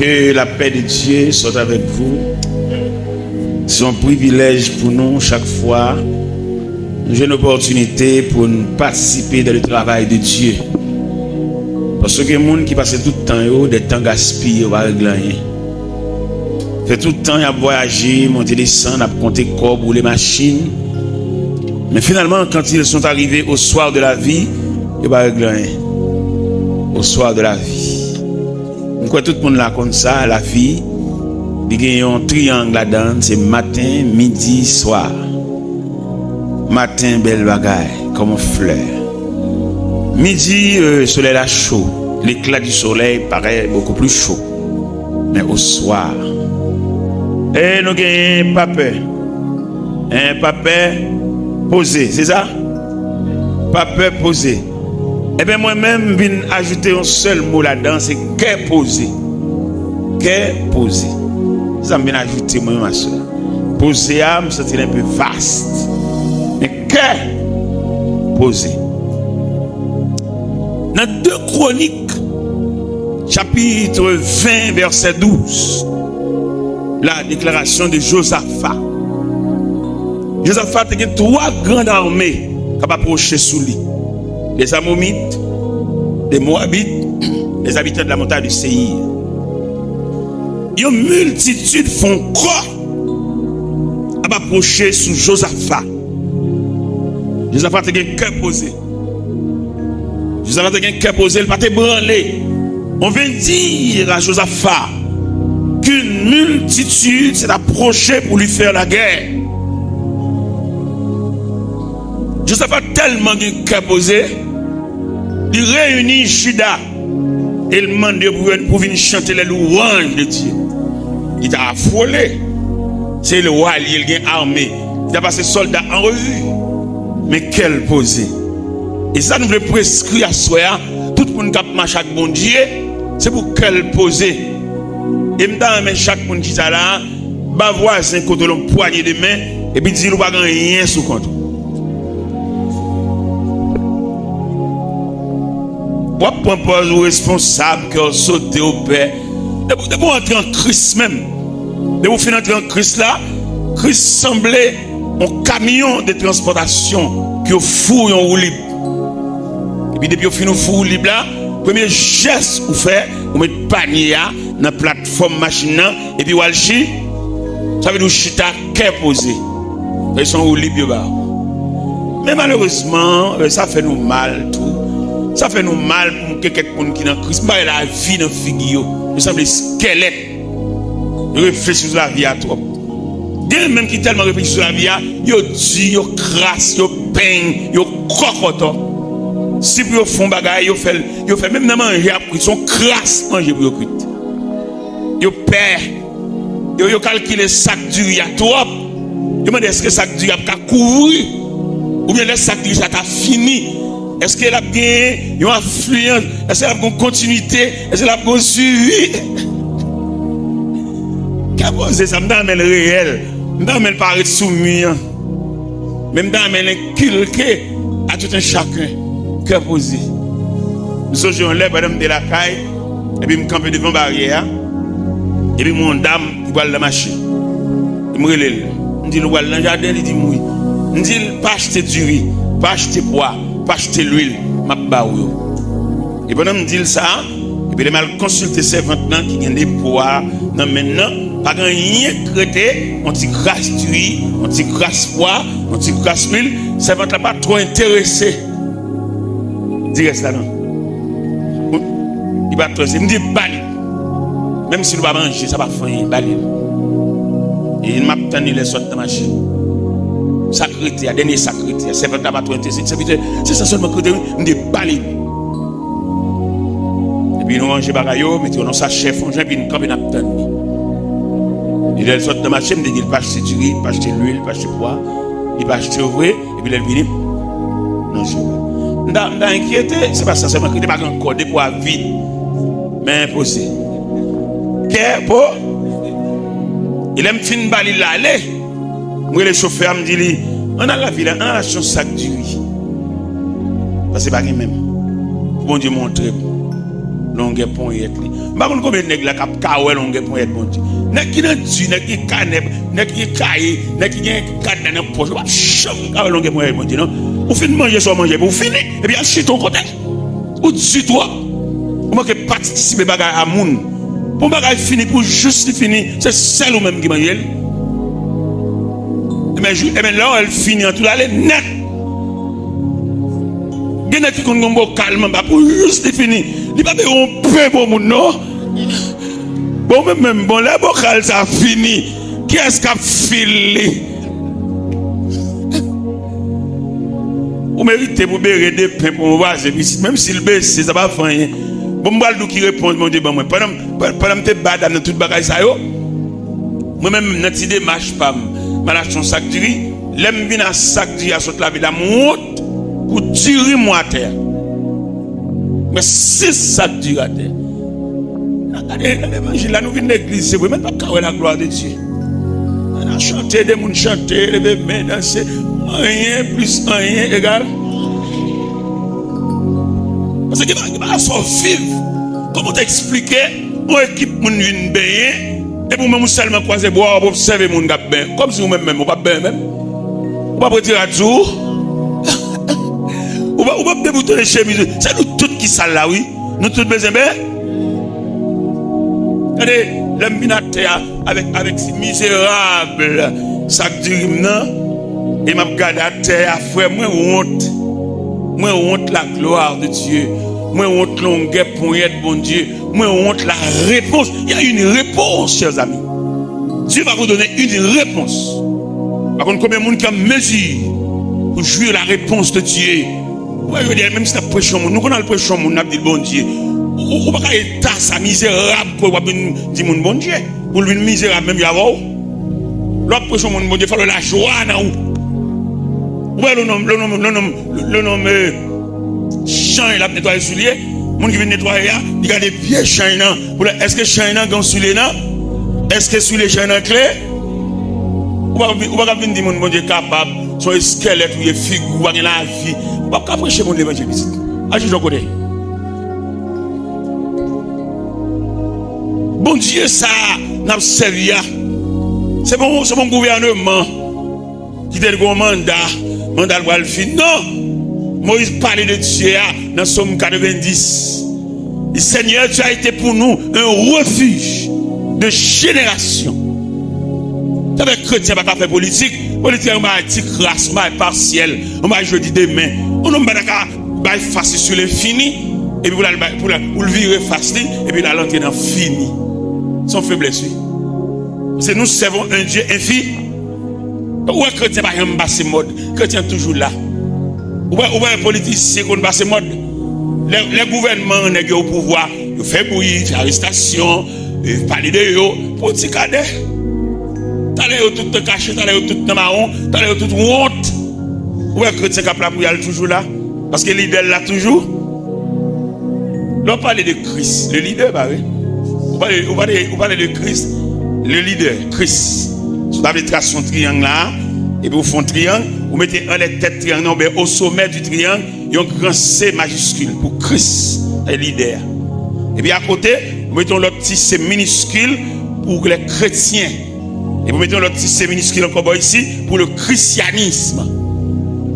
Que la paix de Dieu soit avec vous. C'est un privilège pour nous chaque fois. J'ai une opportunité pour nous participer dans le travail de Dieu. Parce que les gens qui passent tout le temps, des temps gaspillés, va régler rien. Fait tout le temps, ils ont voyagé, monté des sangs, ils ont compté corps ou les machines. Mais finalement, quand ils sont arrivés au soir de la vie, ils vont régler rien. Au soir de la vie. Pourquoi tout le monde là comme ça, la vie, il y a un triangle là-dedans, c'est matin, midi, soir. Matin, belle bagaille, comme une fleur. Midi, le soleil est chaud. L'éclat du soleil paraît beaucoup plus chaud. Mais au soir, et nous avons un papier. Un papier posé, c'est ça? Papier posé. Eh bien, moi-même, je viens ajouter un seul mot là-dedans, c'est qu'est posé. Qu'est posé. Ça me vient ajouter, moi, ma soeur. Posé, me sentir un peu vaste. Mais qu'est posé. Dans 2 Chroniques, chapitre 20, verset 12, la déclaration de Josaphat. Josaphat a 3 grandes armées qui ont approché sous lui. Les Ammonites, les Moabites, les habitants de la montagne du Séhir. Une multitude font quoi à approcher sous Josaphat. Josaphat a un cœur posé. Josaphat a un cœur posé, il n'a pas branlé. On vient dire à Josaphat qu'une multitude s'est approchée pour lui faire la guerre. Josaphat a tellement un cœur posé, il réunit Juda et il demande pour venir chanter les louanges de Dieu. Il a affolé. C'est le roi, il a armé. Il a passé soldats en revue. Mais quel posé. Et ça nous veut prescrire à soi, tout le monde qui marche avec bon Dieu, c'est pour quel posé. Et maintenant, chaque monde qui est là, va voir un côté de poignée de main, et puis dire, nous ne pouvons rien sous compte. Vous pouvez prendre aux responsables qui ont sauté au Père. De vous entrer en Christ même. De vous finir entrer en Christ là, Christ semblait un camion de transportation qui est fou et en roue libre. Et puis depuis vous finissez fou libre là, premier geste vous faites, vous mettez panier dans la plateforme machine et puis vous allez chier. Ça veut dire chita qu'est posé. Ils sont roue libre. Mais malheureusement, ça fait nous mal tout. Ça fait nous mal pour quelqu'un qui est dans Christ. Mais la vie dans figure, nous sommes des squelettes. Nous réfléchissons sur la vie à toi. Il y a même qui tellement réfléchissent sur la vie, ils disent, ils crassent, ils peignent, ils croquent. Si vous font bagaille, ils font même dans manger, ils sont crasses manger pour eux. Ils perdent. Ils calculent le sac du riz à trop. Ils demandent est-ce que le sac du riz a couvert ou bien le sac du riz a fini. Est-ce qu'elle a bien une influence? Est-ce qu'elle a une continuité? Est-ce qu'elle a un suivi? Qu'est-ce que ça me donne le réel? Me donne le paraître soumis. Même dans le inculqué à tout un chacun. Qu'est-ce que nous sommes en l'air, madame de la caille, et puis je me campe devant la barrière, et puis mon dame, il va la machine. Il me relève. Il me dit, nous allons dans le jardin, il dit, oui. Il me dit, pas acheter du riz, pas acheter bois. Pas acheter l'huile, ma baou. Et pendant me dit ça, et puis il m'a consulté ces maintenant qui ont des poids. Non, maintenant, pas rien traité, on t'y crasse du riz, on t'y crasse poids, on t'y crasse l'huile. Ces ventes là pas trop intéressé. Dis reste là non. Il va trop, il me dit bali. Même si nous va manger, ça va faire bali. Et il m'a tenu les sortes de machine. Sacrité, la dernière sacrité, c'est vrai que tu vas c'est ça seulement que nous déballer. Et puis nous mangeons bagayo, mettons dans sa chef, on puis nous camper n'a pas. Il est sorti de ma chaîne, il pas acheter du riz, pas acheter l'huile, pas acheter poids, il pas acheter vrai et puis il vient non je. Dans inquiété, c'est pas ça seulement que tu pas encore des poids vides. Mais imposé. Qu'est pour il aime fin bali là aller. Moi, le chauffeur me dit, on a la ville, on a un sac du riz. Parce que c'est pas même. Bon Dieu montre. longue pont yet li. Ba kon combien nèg la k'ap kawel longue pont yet bon Dieu. Nèg qui nan du, nèg qui caneb, nèg qui caillé, nèg qui gen cadre dans poche. Pas cham kawel longue pont yet bon Dieu non. Ou fin manger soit manger pour finir et puis achite ton côté. Ou du toi. Ou manque participer bagay à moun. Pour bagay fini pour juste fini, c'est celle ou même qui mange. Mais là elle finit en tout aller net. Gen qui kon gombo calme pour juste fini. Il pas un peu pour moun non. Bon même bon là bocal ça fini. Qui est-ce qui a filé? Vous méritez pour bérer des pains pour voir même s'il baisse ça va faire rien. Bon m'bal dou qui répond mon Dieu bon moi pendant te badam dans toute bagaille ça yo. Moi même dans ti démarche pas m'achète un sac de riz, l'aime bien un sac de riz à saute la vie la monte pour tirer moi à terre. Mais 6 sacs de riz à terre. Regardez l'évangile là nous venons de l'église, c'est vraiment pas carré la gloire de Dieu. On a chanté des gens chanter, lever main danser, rien plus rien égal. Parce que il va faire vivre. Comment t'expliquer une équipe moun vinn baigner et pour même seulement croiser boire pour observer moun gap ben comme si vous même on pas ben même. On pas retirer à jour. On va débouter les chemises. C'est nous tous qui sale là oui. Nous tous besoin ben. Regardez l'ambinateur avec ces misérables sac du nan et m'a regardé à terre frère moi honte la gloire de Dieu. Moi honte longueur pour être bon Dieu. Moi honte la réponse. Il y a une réponse chers amis. Dieu va vous donner une réponse. Par contre combien de monde qui a mesure pour jouir la réponse de Dieu. Ouais, je veux dire même si tu prêché nous qu'on a le prêché on a dit bon Dieu. Ou pas état ça misérable pour dire mon bon Dieu. Pour lui misérable même y avoir. L'autre prêché mon bon Dieu faut la joie dans ou. Ouais le nom Jean il a nettoyé les souliers. Moun qui vient nettoyer il garde les pieds China. Est-ce que China gang souliers là? Est-ce que souliers China clair? Ou pas venir dire mon Dieu capable son squelette ou figure ou la vie. Ou pas prêcher mon évangile ici. Agis de côté. Bon Dieu ça n'a pas servi. C'est bon gouvernement qui te le mandat pour le fin. Non. Moïse parlait de Dieu dans Somme 90. Le Seigneur, tu as été pour nous un refuge de génération. Tu avais chrétien, pas faire politique. Politique, on va être crasse, on va être partiel, on va jeudi demain. On va face sur l'infini, et puis pour le virer face, et puis la l'entrer dans fini. Sans faiblesse, oui. C'est nous servons un Dieu infini. Où est chrétien, pas un basse mode. Chrétien toujours là. Ou un politicien qu'on passe mode. Les gouvernements nèg au pouvoir, ils font bruit, arrestation, ils parlent de eux pour petit cadet. T'allez tout caché, t'allez tout dans marron, t'allez tout honte. Ou un chrétien qui pour y aller toujours là parce que le leader là toujours. L'on parle de Christ, le leader bah oui. Vous parlez de Christ, le leader Christ. Vous avez tracé son triangle là. Et puis vous faites un triangle, vous mettez un les têtes triangle, au sommet du triangle, il y a un grand C majuscule pour Christ, le leader. Et puis à côté, vous mettez l'autre petit C minuscule pour les chrétiens. Et vous mettez l'autre petit C minuscule encore ici pour le christianisme.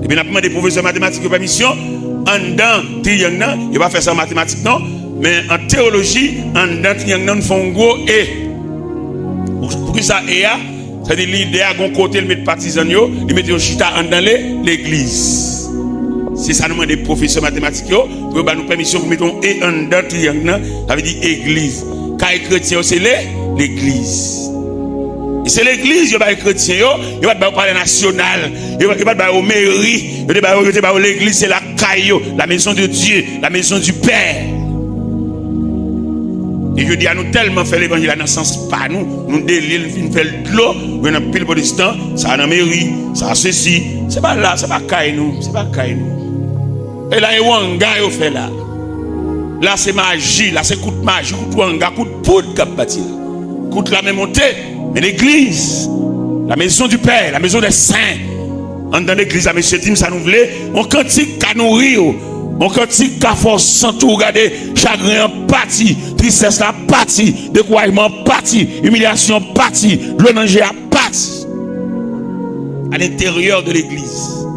Et puis nous avons des professeurs de mathématiques de permission, en dedans triangle, il va faire ça en mathématiques non, mais en théologie, en dedans triangle, nous faisons un gros E. Pour que ça est c'est-à-dire l'idéal à un côté, il met partisans, il met un chita dans l'église. C'est ça nous demande des professeurs mathématiques, pour nous permission de mettre un et un dans triangle, ça veut dire église. Quand les chrétiens, c'est l'église. Et c'est l'église, il y a les chrétiens, il y a le palais national, il y a le mairie, il y a l'église, c'est la caillou, la maison de Dieu, la maison du Père. Et je dis à nous tellement faire l'évangile dans le sens pas nous délire, nous faisons de l'eau, nous avons pile pour l'instant, ça a dans la mairie, ça a ceci, c'est pas là, c'est pas caille nous, c'est pas caille nous. Et là, il y a un gars qui fait là. Là, c'est magie, là, c'est coup de magie, coup de wanga, coup de poudre qui a bâti là. Coup de la même montée, mais l'église, la maison du Père, la maison des saints. En dans l'église, à M. Tim, ça nous voulait, on cantique qu'à nourrir. On cantique qu'a force sans tout regarder, chagrin parti, tristesse la partie, découragement parti, humiliation parti, le danger à parti. À l'intérieur de l'église.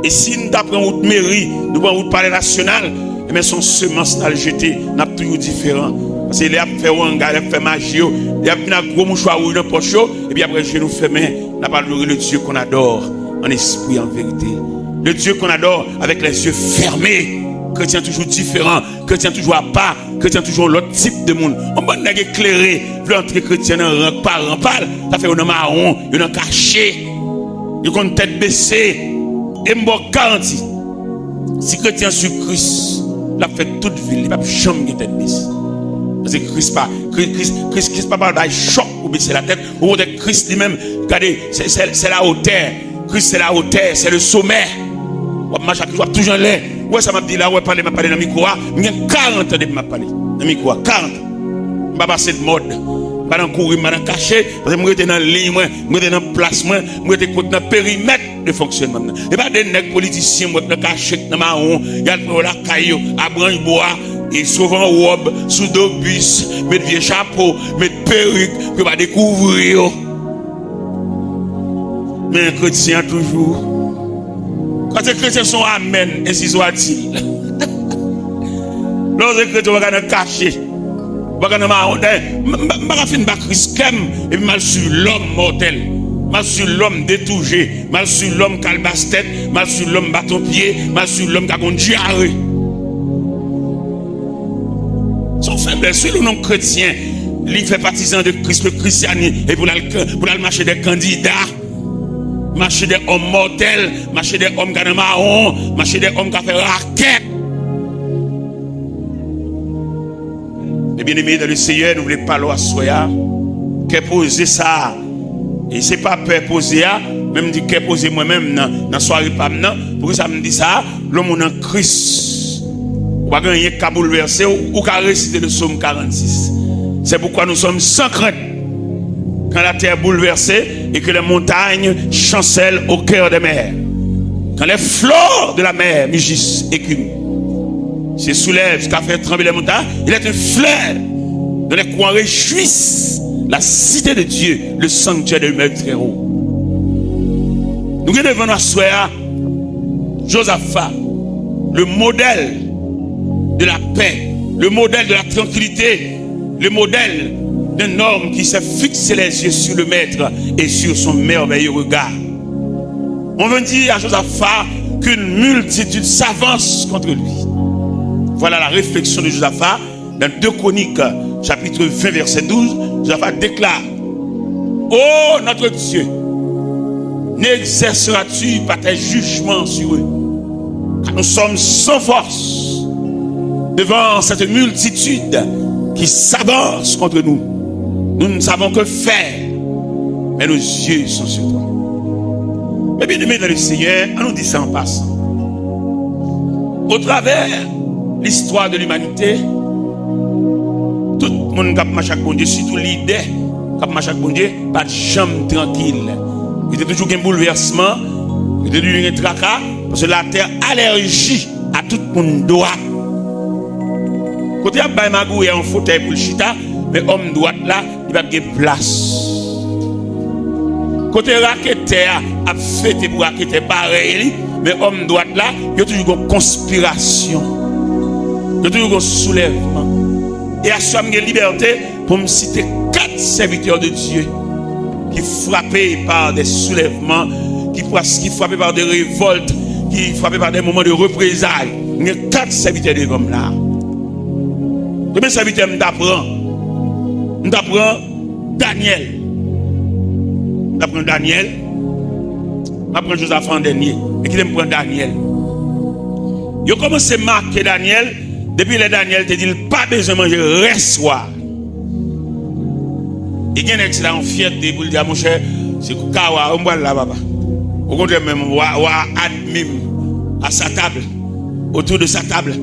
Et si nous apprenons route mairie, nous prenons route palais national, et bien son semence dans le jeté, n'a toujours différent. Parce qu'il a fait un gars, il a fait magie, il a fait un gros mouchoir ou une poche, et puis après, je nous fermé, n'a pas adoré le Dieu qu'on adore, en esprit, en vérité. Le Dieu qu'on adore avec les yeux fermés. Chrétien toujours différent, chrétien toujours à part, chrétien toujours l'autre type de monde. On va nous éclairer, plus entrer chrétien dans rang par rang, ça fait un marron, un caché, une tête baissée. Et je vous garantis, si chrétien sur Christ, il a fait toute ville, il n'a jamais tête baissée. Parce que Christ pas un choc pour baisser la tête. Ou de Christ lui-même, regardez, c'est la hauteur. Christ c'est la hauteur, c'est le sommet. On marche toujours en l'air. Ouais, ça m'a dit là, ouais, parler dans le micro. Il y a 40 ans de m'a parlé. Dans le micro, 40 ans. Je ne vais pas passer de mode. Je ne vais pas courir, je ne vais pas cacher. Parce que je suis dans la ligne, je suis dans la place, je suis dans le périmètre de fonctionnement. Et pas des nègres politiciens, je suis caché dans ma honte. Il y a la caillou, à branche bois. Et souvent robe, sous deux bus, mettre vieux chapeau, mettre perruque, que va découvrir. Mais un chrétien toujours. Quand les chrétiens sont amen, ainsi soit-il. Lorsque les chrétiens vont cacher, vont marronner, je vais faire Christ et mal sur l'homme mortel, mal sur l'homme détouché, mal sur l'homme qui a le basse-tête, mal sur l'homme bâton-pied, mal sur l'homme qui a un diarrhée. Son faiblesse, sur le nom chrétien, il fait partisan de Christ, le christianisme, et pour le marcher des candidats. Marcher des hommes mortels, marcher des hommes qui ont marron, marcher des hommes qui ont fait raquette. Les bien-aimés dans le Seigneur, nous ne voulons pas l'eau à soya, qu'est posé ça. Et c'est pas peur poser, même dit qu'est posé moi-même dans la soirée, pas maintenant. Pour ça me dit ça, l'homme en Christ, ou pas gagner qu'à bouleverser ou qu'à réciter le psaume 46. C'est pourquoi nous sommes sans crainte. Quand la terre est bouleversée et que les montagnes chancellent au cœur des mers. Quand les flots de la mer mugissent et écument. Se soulève jusqu'à faire trembler les montagnes. Il est un fleur dont les coins réjouissent la cité de Dieu, le sanctuaire de l'humain très haut. Nous devons nous asseoir Josaphat, le modèle de la paix, le modèle de la tranquillité, le modèle d'un homme qui s'est fixé les yeux sur le maître et sur son merveilleux regard. On veut dire à Josaphat qu'une multitude s'avance contre lui. Voilà la réflexion de Josaphat dans 2 Chroniques, chapitre 20, verset 12. Josaphat déclare: ô notre Dieu, n'exerceras-tu pas tes jugements sur eux? Car nous sommes sans force devant cette multitude qui s'avance contre nous. Nous ne savons que faire, mais nos yeux sont sur toi. Mais bien aimé dans le Seigneur, on nous dit ça en passant. Au travers l'histoire de l'humanité, tout le monde qui a marché avec bon Dieu, surtout l'idée qui a marché avec bon Dieu, pas de jambe tranquille. Il y a toujours un bouleversement, il y a toujours un tracas, parce que la terre allergie à tout le monde droit. Quand il y a un magou et un fauteuil pour le chita, mais homme droit là, il va avoir place. Côté raqueteur a fêté pour raqueter pareil, mais homme droit là, il y a toujours une conspiration. Il y a toujours un soulèvement. Et à ce moment de liberté, pour me citer 4 serviteurs de Dieu qui frappaient par des soulèvements, qui frappaient par des révoltes, qui frappaient par des moments de représailles. Il y a 4 serviteurs de l'homme là. Combien de serviteurs m'apprend? M'apprend Daniel. M'apprend Daniel. M'apprend Josaphat en dernier. Et qui me prend Daniel. Il a commencé à marquer Daniel. Depuis le Daniel te dit pas besoin de manger reste soir. Il y a un excellent fierté pour dire mon cher, c'est Kawa, on va là papa. Au contraire même wa admim à sa table, autour de sa table.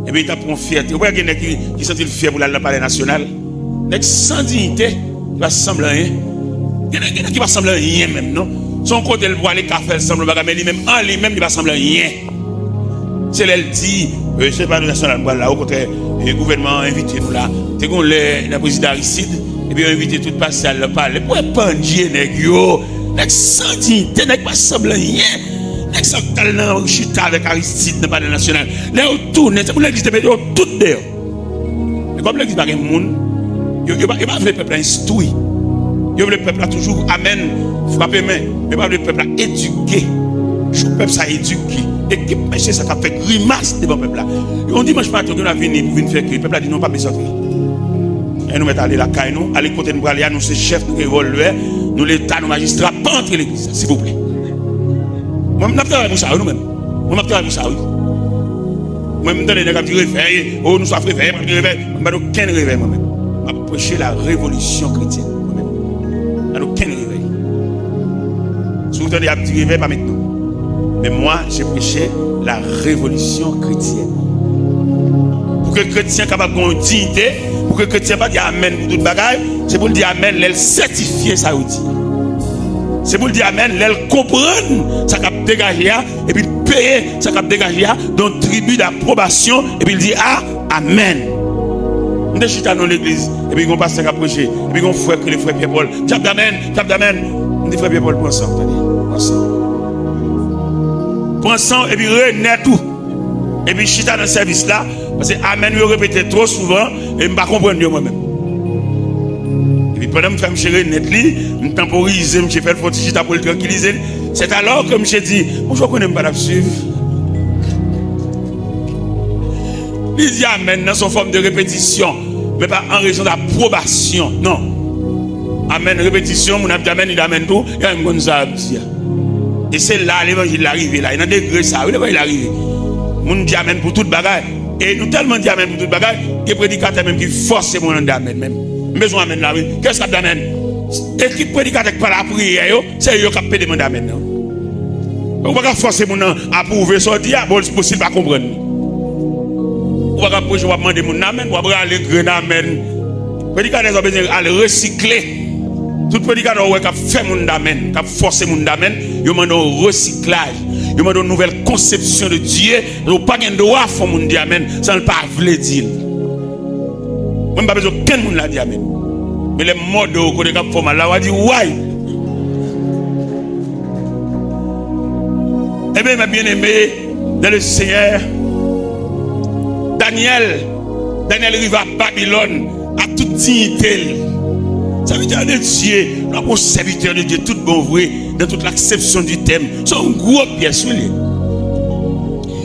Et bien il t'a pris fierté. Vous voyez quelqu'un qui sent-il fier pour aller dans le palais national? Sans dignité, il va sembler rien. Il y a quelqu'un qui va sembler rien même, non? Son côté le bois, les cafés, semble pas, mais lui-même, en lui-même, il va sembler rien. C'est elle dit, c'est pas le national, là, au contraire, le gouvernement a invité nous là. C'est qu'on le président Aristide, et puis invité tout le passé à le parler. Pour épandier, nèg yo, nèg sans dignité, nèg pas semblant rien. Nèg sans talent, chita avec Aristide dans le national. Là, on tourne, c'est pour l'église de mettre tout dehors. Et comme l'église pas de monde, il pas le peuple instruit. Il veut le peuple a toujours amen, frapper main. Il pas le peuple à éduquer. Le peuple ça éduqué. Équipe péché ça a fait grimace devant le peuple là. On dit dimanche matin qu'on a venu pour venir faire que le peuple a dit non pas besoin. Et nous mettons aller la caille nous, aller côté nous aller annoncer chef nous revolver, nous l'état nous magistrats pas entrer l'église s'il vous plaît. Moi je travaille pour ça nous même. Moi je travaille pour ça oui. Moi je me donne des réveil, oh nous sommes réveillés, pas de réveil, pas aucun réveil moi même. Je prêcher la révolution chrétienne moi même. Pas aucun réveil. Si vous entendez un petit réveil pas maintenant. Mais moi, j'ai prêché la révolution chrétienne. Pour que le chrétien soit capable de dignité, pour que le chrétien ne pas dire amen pour toute bagaille, c'est pour le dire amen, l'elle certifier ça aussi. C'est pour le dire amen, l'elle comprendre ça cap dégager et puis payer ça cap dégager dans le tribut d'approbation et puis il dit amen. On est chita dans l'église et puis on passe à prêcher et puis on frère que les frères Pierre Paul, cap d'amen. On dit frère Pierre Paul pour ensemble, ensemble. Prends sang et puis renaît tout. Et puis chita dans le service là, parce que amen, je répète trop souvent et je ne comprends pas moi-même. Et puis pendant que je fais renaître, je temporise, je fais le fort chita pour le tranquilliser. C'est alors que je dis, bonjour, je ne connais pas la suivre. Il dit amen dans son forme de répétition, mais pas en raison d'approbation. Non. Amen, répétition, mon amen, il amène tout, et il me dit. Et c'est là l'évangile arrivé là. Il y a un degré ça. Il est arrivé. Nous dit amen pour toute bagaille. Et nous tellement dit amen pour toute bagaille. Il y a des prédicateurs même qui forcent mon nom d'amen même. Besoin amen là. Qu'est-ce que d'amen? Et qui prédicateur par la prière, c'est eux qui demandent amen. On va pas forcer mon nom à prouver sortir. C'est possible pas comprendre. On va pas approcher, on va demander mon amen. On va aller grainer amen. Prédicateur ont besoin d'aller recycler. Tout prédicateur qui a fait mon amen, qui a forcé mon amen, il demande un recyclage, il demande une nouvelle conception de Dieu. Il n'y a pas de droit à faire mon amen sans ne pas vouloir dire. Je n'ai pas besoin qu'un monde l'a dit amen. Mais les mots de côté de la forme là, on va dire ouais. Eh bien, mes bien-aimés, dans le Seigneur, Daniel arrive à Babylone à toute dignité. Serviteur de Dieu, pour serviteur de Dieu, tout bon vrai, dans toute l'acception du thème, c'est un gros pièce.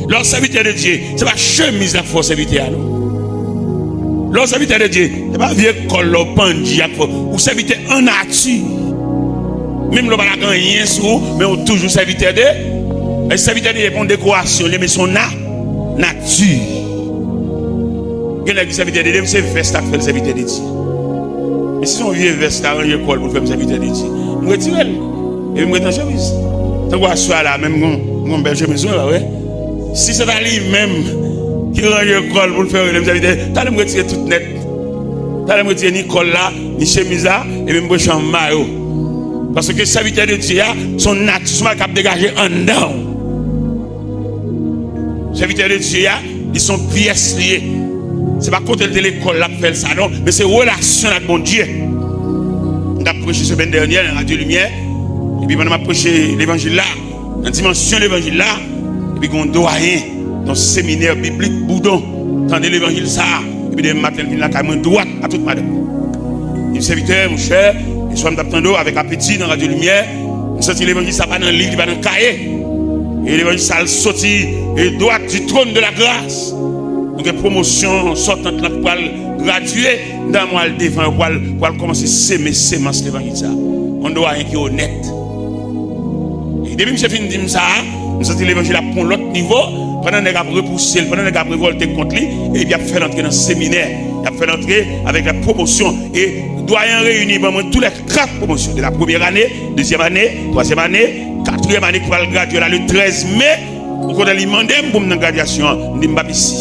Leur serviteur de Dieu, c'est pas chemise à force serviteur. Leur serviteur de Dieu, c'est pas vieux col au pandji ou serviteur en nature. Même le pas rien sur, mais on toujours serviteur de. Les serviteurs de Dieu pour décoration, mais son nature. Quel est le serviteur de Dieu? C'est veste à faire le serviteur de Dieu. Et si on vient vers ça, on y école pour faire mes habitants de Dieu. Je retire elle. Et je me mets en chemise. Tant qu'on soit là, même mon belle chemise là, ouais. Si c'est à lui-même qui rend l'école pour faire les habitants, t'allais me retirer toute net. T'allais me retirer ni col là, ni chemise là, et même me en maillot. Parce que les habitants de Dieu, son nature cap dégagé en dedans. Les habitants de Dieu, ils sont pièces liées. C'est pas côté de l'école là pour faire ça, non, mais c'est relation avec mon Dieu. On a prêché la semaine dernière dans Radio Lumière, et puis on a prêché l'évangile là, dans dimension de l'évangile là, et puis on doyen dans le séminaire biblique Boudon, tendez l'évangile ça, et puis des matins, il y a la droite à toute madame. Il serviteur, mon cher, et soit m'attendons avec appétit dans Radio Lumière, on sent l'évangile ça pas dans le livre, il va dans le cahier, et l'évangile ça sorti et droite du trône de la grâce. Donc, les promotions sortantes là pour graduer dans moi le défend pour commencer à s'aimer sémence l'évangile. On doit être honnête. Et depuis que j'ai fini de dire ça, nous sommes l'évangile à pour l'autre niveau, pendant que nous repoussé, pendant que nous révolté contre lui, et il a fait entrer dans le séminaire, il a fait entrer avec la promotion. Et doyen réuni tous les 4 promotions de la première année, deuxième année, troisième année, quatrième année qui va le graduer là, le 13 mai. Au cours de l'imandé, pour une graduation, je ne suis ici.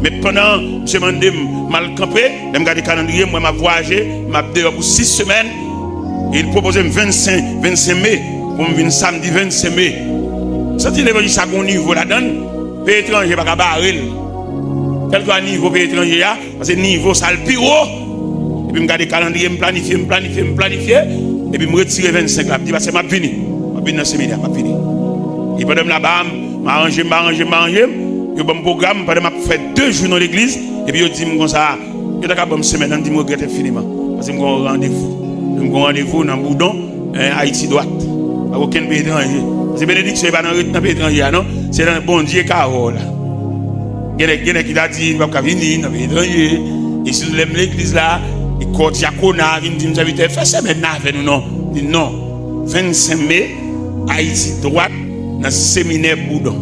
Mais pendant que je m'ai mal campé, je me regardé le calendrier, moi je voyagé, je suis pour 6 semaines. Et il proposait 25 mai, pour me venir samedi 25 mai. Senti l'évangile ça qu'on niveau là-dedans, pays étranger pas barrer. Quel que soit niveau pays étranger là, parce que niveau ça le pire. Et puis me garder calendrier, me planifier, et puis me retirer 25 là, dit parce que m'a fini dans le séminaire, m'a fini. Et pendant là-bas, m'arranger, yo bon programme pendant m'a fait 2 jours dans l'église et puis yo dit comme ça, yo t'a bonne semaine, on dit me regrette infiniment parce que mon rendez-vous dans Boudon, Haïti droite. Pas aucun pays étranger. C'est bénédiction pas dans le pays étranger non, c'est dans bon Dieu Carole. Il y a qui t'a dit pas venir dans le pays étranger. Et si vous l'aimez l'église là, et quand Diacona vient dire inviter faire semaine avec nous non. Dit non. 25 mai Haïti droite dans le séminaire Boudon.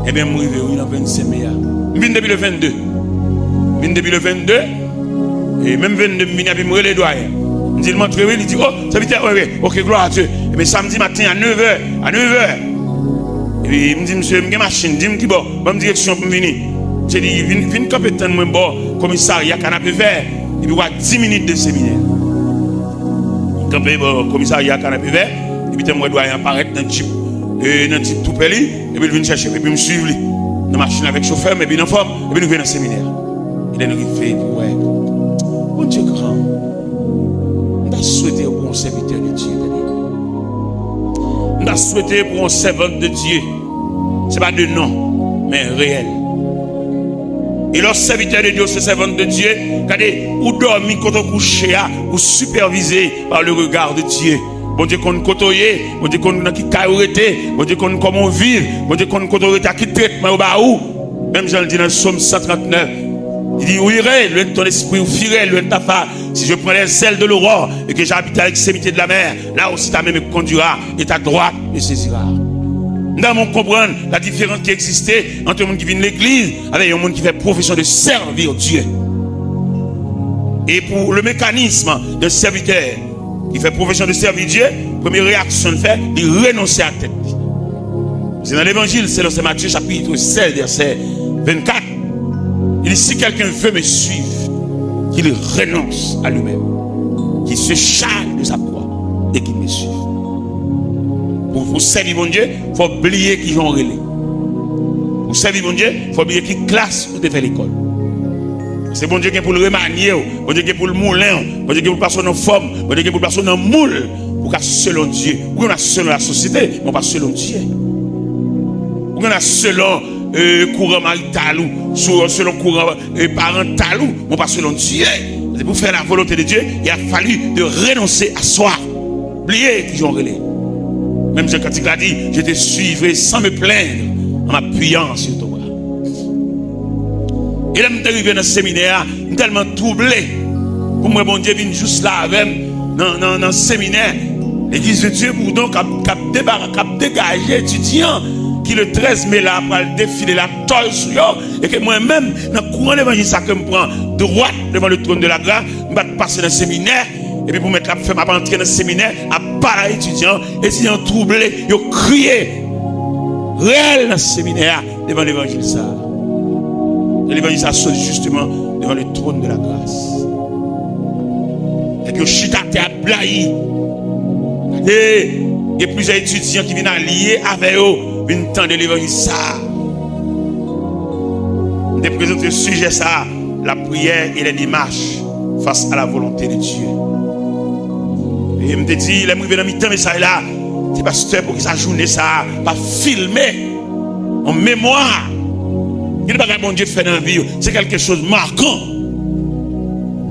Et bien moi je dans 25 mai. Je viens depuis le 22. Je viens depuis le 22 et même 22 minutes puis me les doigts. Il dit montre il dit oh ça veut dire OK gloire à Dieu. Mais samedi matin à 9h. Et puis il me dit monsieur j'ai machine, dis-moi qui bon, bonne direction pour venir. J'ai dit viens camper tant moi bon commissariat canapé vert et puis 10 minutes de séminaire. Camper bon commissariat canapé vert et puis moi doit apparaître dans type tout peli et puis il vient chercher et puis me suivre dans machine avec chauffeur mais bien en forme et puis nous venons dans séminaire. Il est arrivé ouais. Mon Dieu grand. On a souhaité pour un serviteur de Dieu. On a souhaité pour un servant de Dieu. Ce n'est pas de nom, mais réel. Et leur serviteur de Dieu, ce servant de Dieu, regardez, ou dormi quand on couche, ou supervisé par le regard de Dieu. Bon Dieu qu'on côtoie, bon Dieu qu'on qui caillorité, bon Dieu qu'on comment vivre, bon Dieu qu'on côtoie qui traitement au bas où. Même Jean le dit dans le psaume 139. Il dit, où irait, le ton esprit, où firait, le ta part. Si je prends les ailes de l'aurore et que j'habite à l'extrémité de la mer, là aussi ta main me conduira et ta droite me saisira. Nous devons comprendre la différence qui existait entre le monde qui vient de l'église avec le monde qui fait profession de servir Dieu. Et pour le mécanisme d'un serviteur qui fait profession de servir Dieu, première réaction de faire, il renonce à tête. C'est dans l'évangile, c'est dans Matthieu chapitre 16, verset 24. Il dit, si quelqu'un veut me suivre, qu'il renonce à lui-même, qu'il se charge de sa croix et qu'il me suive. Pour servir mon Dieu, il faut oublier qui j'en relais. Pour servir mon Dieu, il faut oublier qui classe ou te fait l'école. C'est bon Dieu qui est pour le remanier, bon Dieu qui est pour le moulin, bon Dieu qui est pour passer dans forme, bon Dieu qui est pour passer dans moule, pour qu'à selon Dieu. Ou on a selon la société, mais pas selon Dieu. Ou on a selon courant marital ou selon courant parental ou pas selon Dieu. C'est pour faire la volonté de Dieu, il a fallu de renoncer à soi. Oubliez qui j'en relais. Même Jean quand il a dit, je te suivrai sans me plaindre en m'appuyant sur ton bras. Et là, je suis arrivé dans le séminaire, je suis tellement troublé. Pour moi, bon Dieu vient juste là avec dans le séminaire. L'église de Dieu, pour donc, dégager étudiants qui le 13 mai là, pour défiler la toile sur eux. Et que moi-même, dans le courant de l'évangile, ça que me prend droite devant le trône de la grâce, je vais passer dans le séminaire. Et puis pour mettre la femme à entrer dans le séminaire, à parler étudiants troublés, ils ont crié. Réel dans le séminaire devant l'évangile ça. Et l'évangile ça saute justement devant le trône de la grâce. Et que chitate à blaï. Et il y a plusieurs étudiants qui viennent allier avec eux, viennent tendre l'évangile ça. De présenter le sujet ça, la prière et les démarches face à la volonté de Dieu. Et je me dis, les gens dans mi-temps, mais ça là, c'est pasteur pour que sa journée ça, pas filmer en mémoire. Il n'y a pas que bon Dieu fait dans la vie, c'est quelque chose de marquant.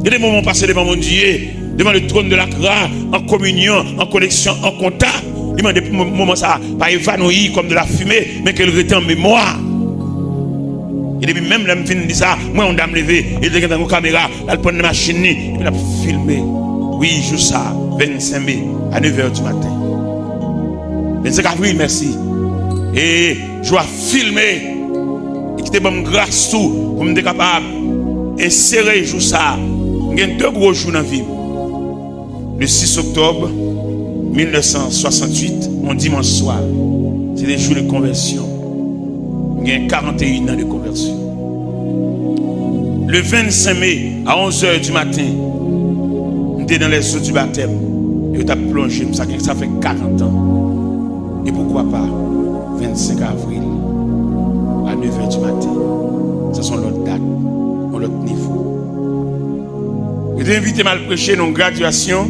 Il y a des moments passés devant mon Dieu, devant le trône de la grâce, en communion, en connexion, en contact. Il y a des moments ça, pas évanoui comme de la fumée, mais qu'elle reste en mémoire. Et depuis même là, je me dis ça, moi on doit me lever, et je dans la caméra, là, je prends la machine, et puis là, filmer. Oui, jour ça, 25 mai, à 9h du matin. 25 avril, merci. Et je dois filmer, et qui te donne grâce tout, pour me être capable d'insérer jour ça. Il y a 2 gros jours dans la vie. Le 6 octobre 1968, mon dimanche soir, c'est des jours de conversion. Il y a 41 ans de conversion. Le 25 mai, à 11h du matin, on était dans les eaux du baptême. Et on a plongé, ça fait 40 ans. Et pourquoi pas 25 avril à 9h du matin. Ce sont l'autre date, l'autre niveau. Je t'ai invité à prêcher dans graduation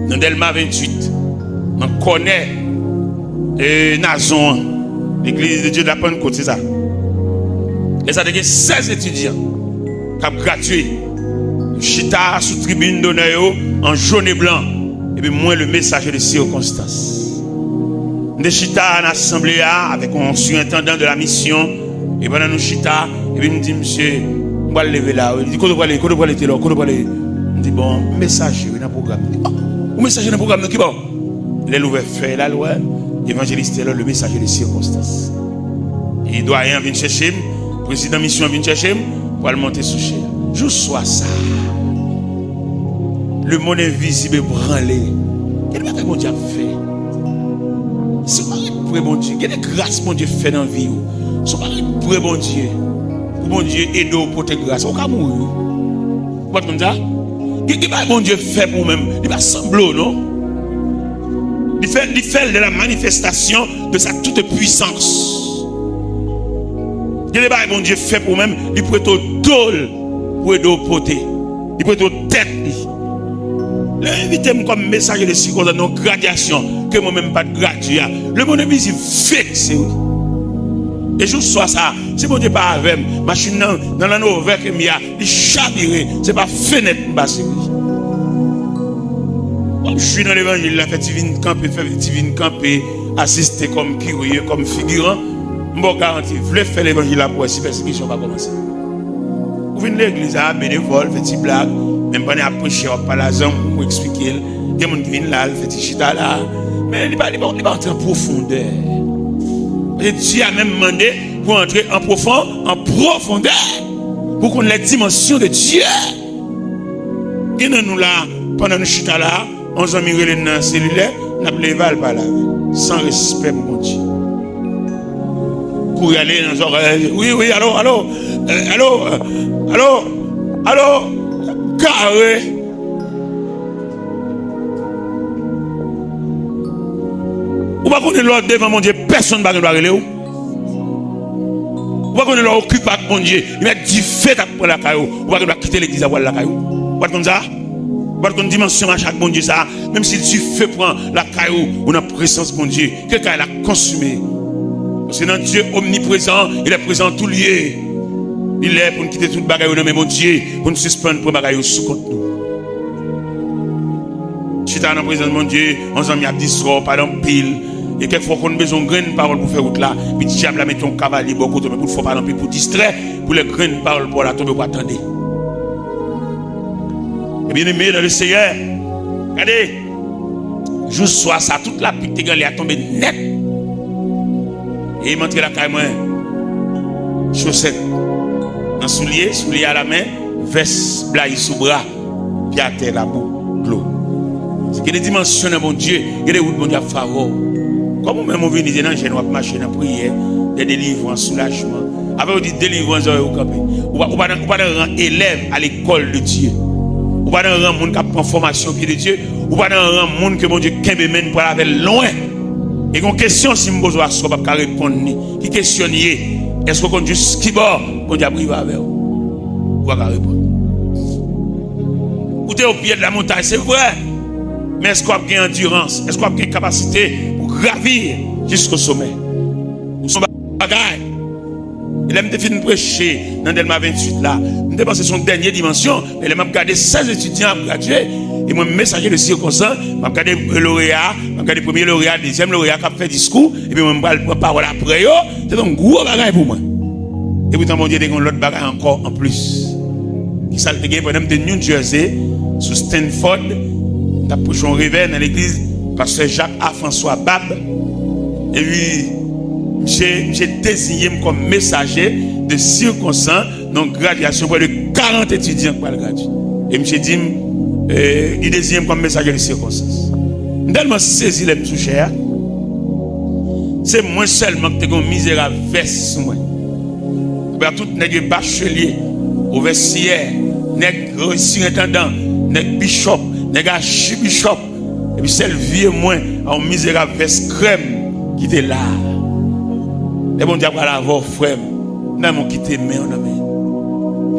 dans Delma 28. On connaît Nazon, l'église de Dieu de la Pentecôte, c'est ça. Et ça a été 16 étudiants qui ont gradué. Chita sous tribune d'honneur en jaune et blanc. Et puis moi le messager de circonstance. De Chita en assemblée avec un surintendant de la mission. Et pendant nous Chita, et puis il me dit, monsieur, on va le lever là. Il dit, qu'on doit aller, là, qu'on doit aller. Il dit, bon, messager, il y a un programme. Oh, messager dans le programme, qui bon? Les ouvert fait la loi, évangéliste là, le messager de circonstance. Et il doit rien venir chercher, le président de mission vient chercher, pour le monter sous chair. Je sois ça. Le monde invisible branlé. Quel est bon Dieu a fait? C'est pas un vrai bon Dieu. Quelle est grâce mon Dieu fait dans la vie? C'est pas un vrai bon Dieu. Bon Dieu aide pour te grâce. Au cas où. Vous voyez comme ça? Qu'est-ce que bon Dieu fait pour vous-même? Il va sembler, non? Il fait de la manifestation de sa toute puissance. Qu'est-ce que bon Dieu fait pour vous-même? Il prête au dôle pour aider au poté. Il prête aux têtes. L'invité comme messager de circonstance, non graduation, que moi-même pas de gradué. Le monde invisible vexé. Et je sois ça, si bon Dieu pas avec moi, machine dans la nouvelle que il y a, il chaviré, c'est pas fenêtre basse. Je suis dans l'évangile, la fait divine camper, assister comme curieux, comme figurant. Je garantis, je voulais faire l'évangile là pour si persécution va commencer. Vous venez de l'église, bénévole, fait des blagues, même pas à prêcher, pas la jambe pour expliquer. Il y a des gens qui viennent là, fait des chita là, mais il va entrer en profondeur. Et Dieu a même demandé pour entrer en profondeur, pour qu'on ait la dimension de Dieu. Et nous là, pendant nous chita là, on s'est mis dans le cellulaire, on a appelé Val par là, sans respect pour mon Dieu. Pour y aller dans les oreilles, oui, allô, carré. Ou pas qu'on est là devant mon Dieu, personne ne va aller où. Ou pas qu'on est là occupé avec mon Dieu, il met du fait pour la caillou. Ou pas qu'on doit quitter l'église à voir la caillou. Ou pas comme ça? Ou pas qu'on dimension à chaque bon Dieu ça, même si tu fais prendre la caillou, on a présence mon Dieu, quelqu'un l'a consumé. C'est dans Dieu omniprésent, il est présent en tout lieu. Il est pour nous quitter tout le bagaille, mais mon Dieu, pour nous suspendre pour le bagaille sous compte nous. Si tu es dans la présence de mon Dieu, on s'en met à 10 soirs, pas dans pile. Et quelquefois qu'on a besoin de graines de parole pour faire route là, puis tu diable met ton cavalier beaucoup, mais pour faire pas dans pile, pour distraire, pour les graines de parole pour la tomber pour attendre. Et bien aimé dans le Seigneur, regardez, je sois ça, toute la pique est à tomber net. Et il montre la caille moi, chaussette, dans soulier à la main, veste blaye sous bras, puis à terre la boue, de l'eau. C'est que des dimensions de mon Dieu, et des routes de mon Dieu à faveur. Comme même on vient dans le gène, on va marcher dans la prière, des délivrances, soulagement. Après on dit délivrance, on va rendre élève à l'école de Dieu. On va rendre monde qui prend formation au pied de Dieu. On va rendre monde que mon Dieu qui mène pour aller loin. Et une question, si je pose à soi, je ne peux pas répondre. Qui questionne, est-ce qu'on compte juste qui bord, mon Dieu a privé avec vous? Vous pouvez répondre. Vous êtes au pied de la montagne, c'est vrai. Mais est-ce qu'on a une endurance? Est-ce qu'on a une capacité pour gravir jusqu'au sommet? Nous sommes bagaille. Il aime définir prêcher dans Delma 28 là. Je pense que c'est son dernière dimension. Mais il m'a regardé 16 étudiants à graduer. Et moi, messager de circonstance, je vais regarder le lauréat, je vais regarder le premier lauréat, le deuxième lauréat qui a fait discours, et puis je vais prendre parole après. C'est un gros bagage pour moi. Et pourtant, mon Dieu, il y a l'autre bagage encore en plus. Il s'est gagné par exemple de New Jersey, sous Stanford, nous approchons réveil dans l'église, pasteur Jacques A. François Bab. Et puis, j'ai désigné comme messager de circonstance, donc graduation pour de 40 étudiants qui vont graduer. Et j'ai dit, il désigne comme messager de circonstances. Tellement saisi les tout cher. C'est moi seulement que tu as misérable veste moi. Tout les bachelier, overseer, les surintendant, les bishop, les archibishop, et puis c'est le vieux moins un misérable veste crème qui était là. Et bon Dieu va l'avoir frère. N'a mon quitter mais on a mis.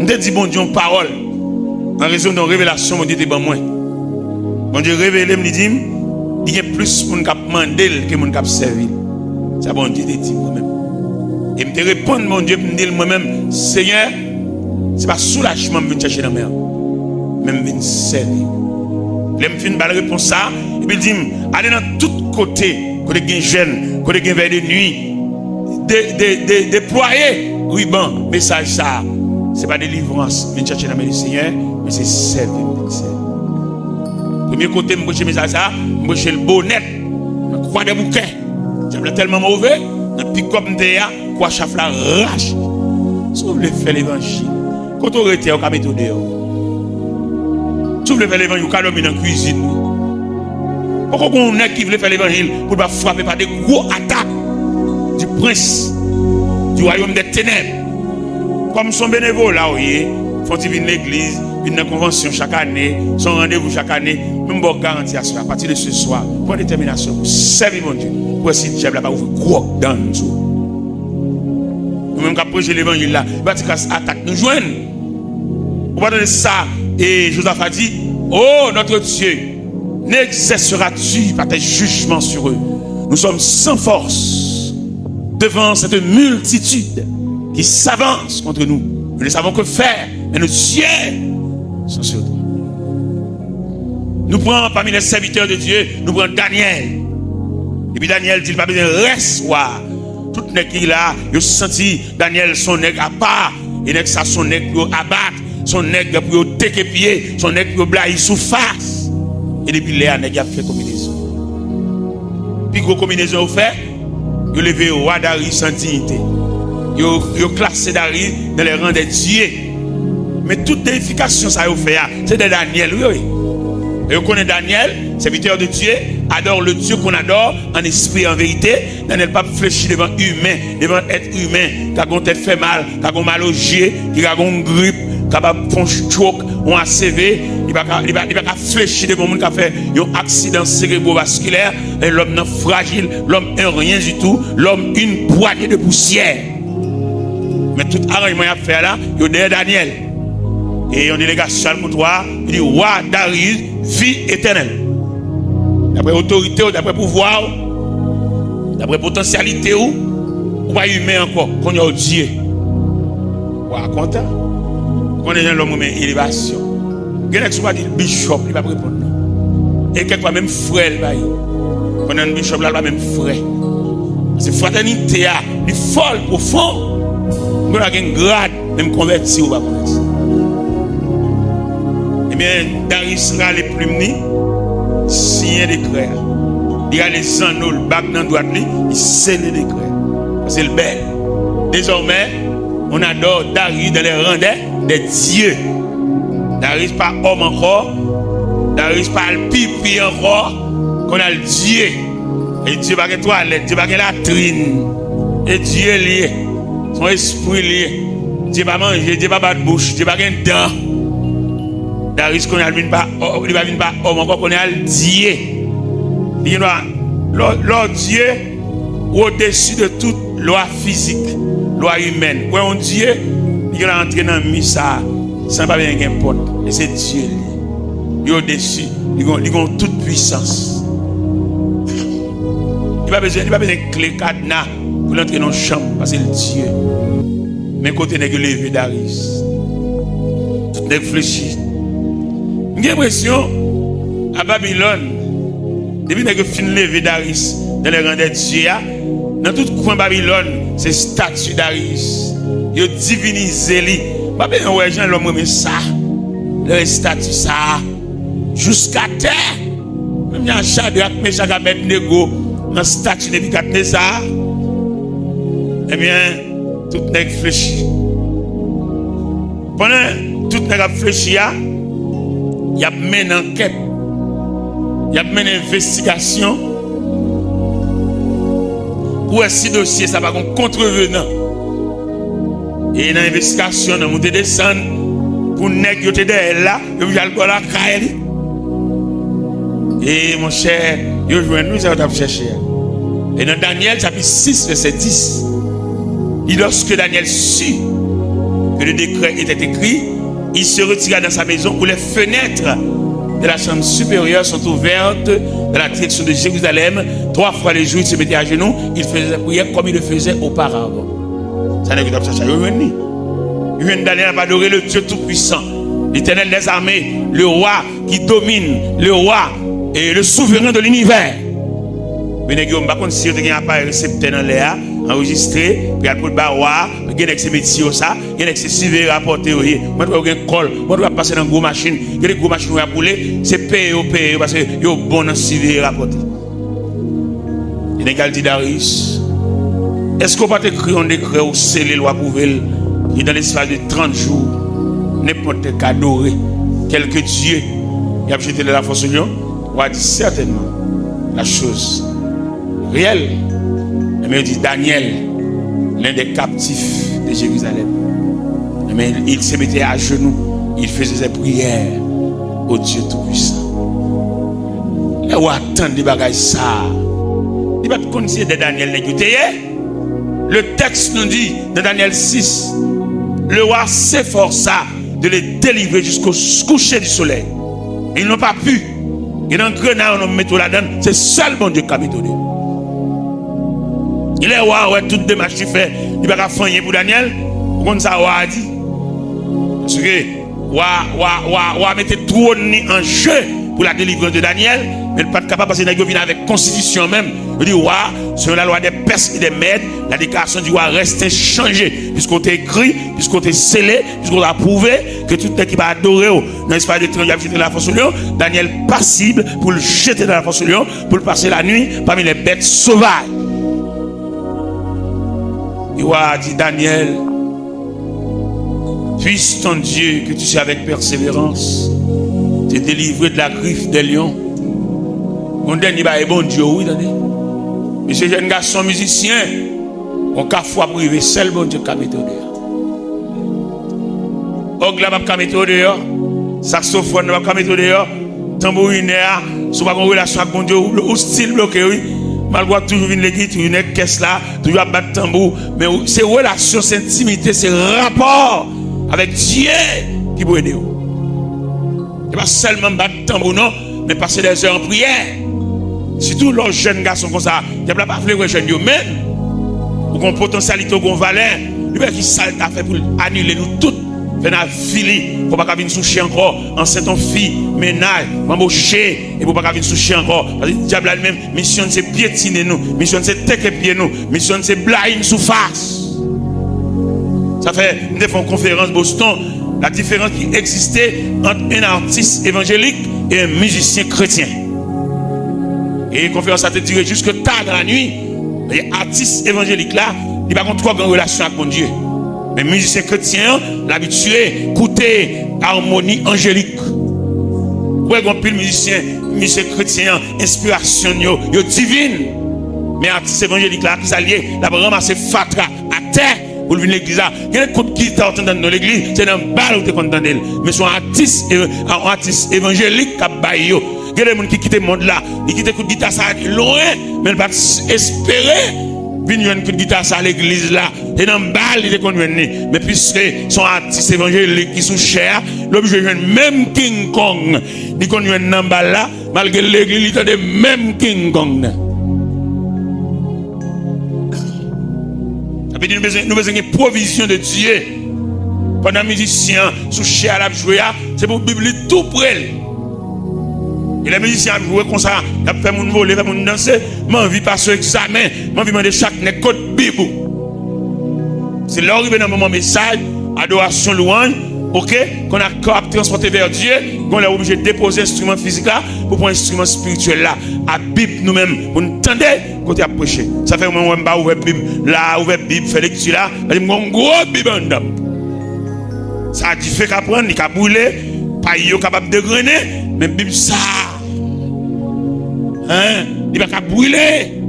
On te dit bon Dieu en parole. En raison de révélation mon Dieu te ban moi. Bon Dieu révélé me dit il y a plus mon cap mandel que mon cap servir. Ça bon Dieu te dit moi-même. Et me te répondre mon Dieu me dire moi-même Seigneur, c'est pas soulagement me chercher dans mer. Même venir servir. L'aime fin balle réponse ça et puis il dit allez dans tous côtés, côté gain jeune, côté gain vers de nuit, déployer ruban message ça. C'est pas délivrance, mais chercher dans le Seigneur, mais c'est servir. Premier côté me chercher message ça, me chercher le bonnet, croix des bouquets. J'aime tellement mauvais, dans pick-up m'déa, quoi chafla rage. Si vous voulez faire l'évangile, quand on retient au caméto dehors. Si vous voulez faire l'évangile, vous allez dans la cuisine. Pourquoi on est qui veut faire l'évangile pour ne pas frapper par des gros attaques du prince du royaume des ténèbres? Comme son bénévole là, oui, faut-il venir à l'église, venir à la convention chaque année, son rendez-vous chaque année, même bon garantie à cela. À partir de ce soir, pour détermination, pour servir mon Dieu, pour essayer de diable là, ouvrir gros dans nous. Nous-mêmes qui prêcher l'évangile là, il va attaque nous joindre. On va donner ça. Et Joseph a dit, oh notre Dieu, n'exerceras-tu pas tes jugements sur eux? Nous sommes sans force devant cette multitude qui s'avance contre nous. Nous ne savons que faire. Et nos yeux sont sur toi. Nous prenons parmi les serviteurs de Dieu, nous prenons Daniel. Et puis Daniel dit, pas besoin de reste. Tout nèg qui là, il senti Daniel son nèg à part. Et nèg ça son nèg pour abattre. Son nèg pour téquer pied. Son nèg pour blayer sous face. Et depuis là, nèg a fait combinaison. Puis gros combinaison au fait, il levé au roi Darius sans dignité. Il classé Darius dans les rangs des dieux. Mais toute déification ça a fait, c'est de Daniel, oui. Et on connaît Daniel, serviteur de Dieu, adore le Dieu qu'on adore en esprit et en vérité. Daniel pas fléchi devant humain, devant être humain, qui a tête fait mal, qui a mal au yeux, qui a une grippe, qui a un choc, un ACV, il va pas fléchir devant monde qui a fait un accident cérébrovasculaire. Et l'homme n'est fragile, l'homme n'est rien du tout, l'homme une poignée de poussière. Mais tout arrangement qu'il a fait là, il y a Daniel. Et en délégation pour toi, il dit roi Darius, vie éternelle. D'après autorité, d'après pouvoir, d'après potentialité, ou pas humain encore, qu'on y a Dieu. Ou content. Qu'on est dans l'homme mais élévation. Quelqu'un qui va dire bishop, il va répondre. Et quelqu'un même frère, il va dire. Qu'on a un bishop là, il va même frère. C'est fraternité, il est folle, profond. On a un grade, même converti ou pas converti. Eh bien, Darius sera les plumes, signé décret. Il y a les anneaux, le bac dans le droit, il scelle les décrets. C'est le bel. Désormais, on adore Darius dans les rangs des dieux. Darius pas homme encore. Darius pas le pipi encore. Qu'on a le Dieu. Et Dieu pas que toilette, Dieu pas que latrine. Et Dieu est lié. Son esprit lié. Dieu pas manger, Dieu pas battre bouche, Dieu pas qu'un dent. Darius qu'on a il va venir pas homme encore qu'on a le Dieu. Il doit l'ordre Dieu au-dessus de toute loi physique, loi humaine. Ouais on Dieu, il va entrer dans missa sans pas bien n'importe. Et c'est Dieu il est au-dessus, il a toute puissance. Il va besoin de clé cadenas pour entrer dans la chambre parce que c'est le Dieu. Mais côté n'est que levé Darius. Tout n'est fléchi. J'ai l'impression à Babylone, depuis que fin levé Darius dans les rangs des dieux, dans tout coin Babylone, c'est statue Darius. Il a divinisé lui. Pas bien ouais gens l'homme mais ça. Le statue ça jusqu'à terre. Même un Shadrach, Meshach, Abednego, dans statue de Nebuchadnezzar. Eh bien, tout n'est fléchi. Pendant tout n'est fléchi, il y a mené enquête, il y a mené investigation pour essayer de dossier ça va comme contrevenant. Et dans l'investigation, on monte descendre pour négocier derrière là, et vous allez la caille. Et mon cher, Yo joindre nous, ça va chercher. Et dans Daniel chapitre 6, verset 10, et lorsque Daniel sut que le décret était écrit, il se retira dans sa maison où les fenêtres de la chambre supérieure sont ouvertes dans la direction de Jérusalem. 3 fois le jour, il se mettait à genoux, il faisait prière comme il le faisait auparavant. Ça n'est que ça. Daniel n'a pas adoré le Dieu Tout-Puissant, l'Éternel des armées, le roi qui domine, le roi et le souverain de l'univers. Mais ne sais pas si vous avez un récepteur dans l'air, enregistré, puis il y a le baroir, il y a des métiers, il y a des suivis rapportés. Moi, je vais un col, moi, je vais passer dans une grosse machine, il y a des grosses machines qui vont rouler, c'est payé, parce que il y a bon dans suivi rapporté. Il y a des Darius. Est-ce qu'on peut écrire un décret ou sceller loi pour elle, et dans l'espace de 30 jours, n'importe quel adoré, quelque Dieu, il a jeté de la force union, on va dire certainement la chose réelle. Mais il dit Daniel, l'un des captifs de Jérusalem. Mais il se mettait à genoux, il faisait ses prières au Dieu Tout-Puissant. Et on attend des bagages ça. Il va considérer Daniel n'écouter. Le texte nous dit dans Daniel 6, le roi s'efforça de les délivrer jusqu'au coucher du soleil. Ils n'ont pas pu. Et dans le grenade, on met tout là-dedans. C'est seul bon Dieu qui a mis tout. Il est roi, ouais, toutes les démarches qu'il fait. Il va faire pour Daniel. Comme ça, roi a dit. Parce que roi mettait tout en jeu pour la délivrance de Daniel. Mais il n'est pas capable parce qu'il vient avec constitution même. Il dit, roi, selon la loi des Perses et des Mèdes, la déclaration du roi reste inchangée. Puisqu'on t'a écrit, puisqu'on t'a scellé, puisqu'on a prouvé que tout le qui va adorer dans l'espace de 30 jours, jeter dans la fosse au lion. Daniel passible pour le jeter dans la fosse au lion, pour le passer la nuit parmi les bêtes sauvages. Il a dit, Daniel, puisse ton Dieu que tu sois avec persévérance te délivrer de la griffe des lions. Mon dernier est bon Dieu, oui, attendez. Mais ce jeune garçon musicien, on a foi privé, seul bon Dieu qui a mis au dehors. Ogla va mettre au dehors, saxophone va mettre au dehors, tambourinaire, si pas une relation avec bon Dieu, ou style bloqué, oui. Malgré toujours une l'église, toujours une caisse là, toujours à battre tambour. Mais c'est relation, c'est intimité, c'est rapport avec Dieu qui peut aider. Et pas seulement battre tambour, non, mais passer des heures en prière. Surtout les jeunes garçons comme ça, il n'y a pas de jeunes même. Pour qu'on potentialité, qu'on valeur, il y a qui ça a fait pour annuler nous toutes. Fait la fili, pour pas venir soucher encore, enceinte en fille, ménage, m'embaucher, et pour pas venir soucher encore. Parce que le diable a même, mission c'est piétiner nous, mission c'est tecker pied nous, mission c'est blayer sous face. Ça fait, nous avons une conférence Boston, la différence qui existait entre un artiste évangélique et un musicien chrétien. Et une conférence a été durée jusque tard dans la nuit. Les artistes évangéliques là, ils n'ont pas trop grande relation avec mon Dieu. Mais musiciens chrétiens, l'habitué, écouter harmonie angélique. Ouais, on pile musicien chrétien, inspiration yo divine. Mais artiste évangélique là, qui s'allie, là va ramasser fatra à terre pour venir l'église là. Il y a un coup de guitare dans l'église, c'est dans le bal où tu es content d'elle. Mais son artiste évangélique qui a baillé. Il y a des gens qui quittent le monde là, ils quittent le coup de guitare ça loin, mais ils ne peuvent pas espérer. Venir un coup de guitare à l'église là, et dans le bal, il est convenu. Mais puisque son artiste évangélique qui sont chers, l'objet de même King Kong, il convenu dans le bal là, malgré l'église, il est de même King Kong. Ça veut dire que nous avons une provision de Dieu. Pendant les musiciens, sous cher à la jouer, c'est pour la Bible tout près. Et les musiciens jouent comme ça, ils ont fait mon voler, ils ont danser, ils ont envie de passer examen, ils ont envie de demander chaque code Bible. C'est là où il y a un moment message, adoration, louange, ok, qu'on a transporté vers Dieu, qu'on est obligé de déposer l'instrument physique là, pour prendre l'instrument spirituel là, à Bible nous-mêmes, pour nous tendre, quand il a prêché. Ça fait un moment où on va ouvrir la Bible, là, ouvrir la Bible, faire lecture là, il y a une grosse Bible en dedans. Ça a différé qu'à prendre, il a brûlé, pas il est capable de grainer, mais Bible ça. Hein? Il va brûler.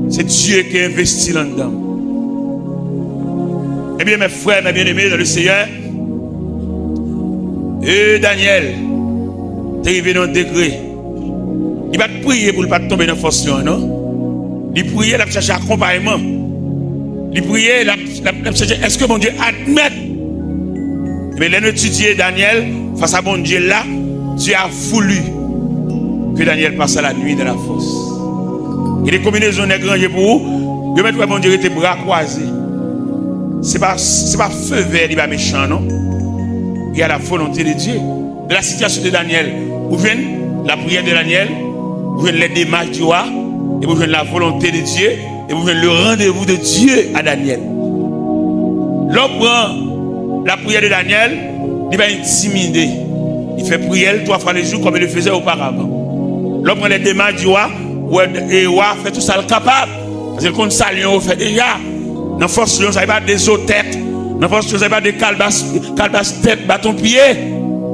C'est Dieu qui investit là-dedans. Eh bien, mes frères, mes bien-aimés dans le Seigneur, et Daniel, tu es arrivé dans un degré Il va te prier pour ne pas tomber dans la force, non? Il prier, il va chercher accompagnement. Il prier, il va chercher, est-ce que mon Dieu admet? Mais l'un étudié Daniel, face à mon Dieu là, Dieu a voulu que Daniel passe la nuit dans la force. Il y a des combinaisons négranges pour vous. Je mets mon Dieu tes bras croisés. C'est pas feu vert, il va méchant, non? Il y a la volonté de Dieu. De la situation de Daniel, vous venez la prière de Daniel, vous venez les démarches du roi, et vous venez la volonté de Dieu, et vous venez le rendez-vous de Dieu à Daniel. L'homme prend la prière de Daniel, il va intimider. Il fait prière 3 fois le jour comme il le faisait auparavant. L'homme prend les démarches du roi, et le roi fait tout ça le capable. Parce que quand ça, il fait déjà. Dans la force, ça n'est pas des autres têtes. Dans la force, ça n'est pas des calbasses tête, bâton pied.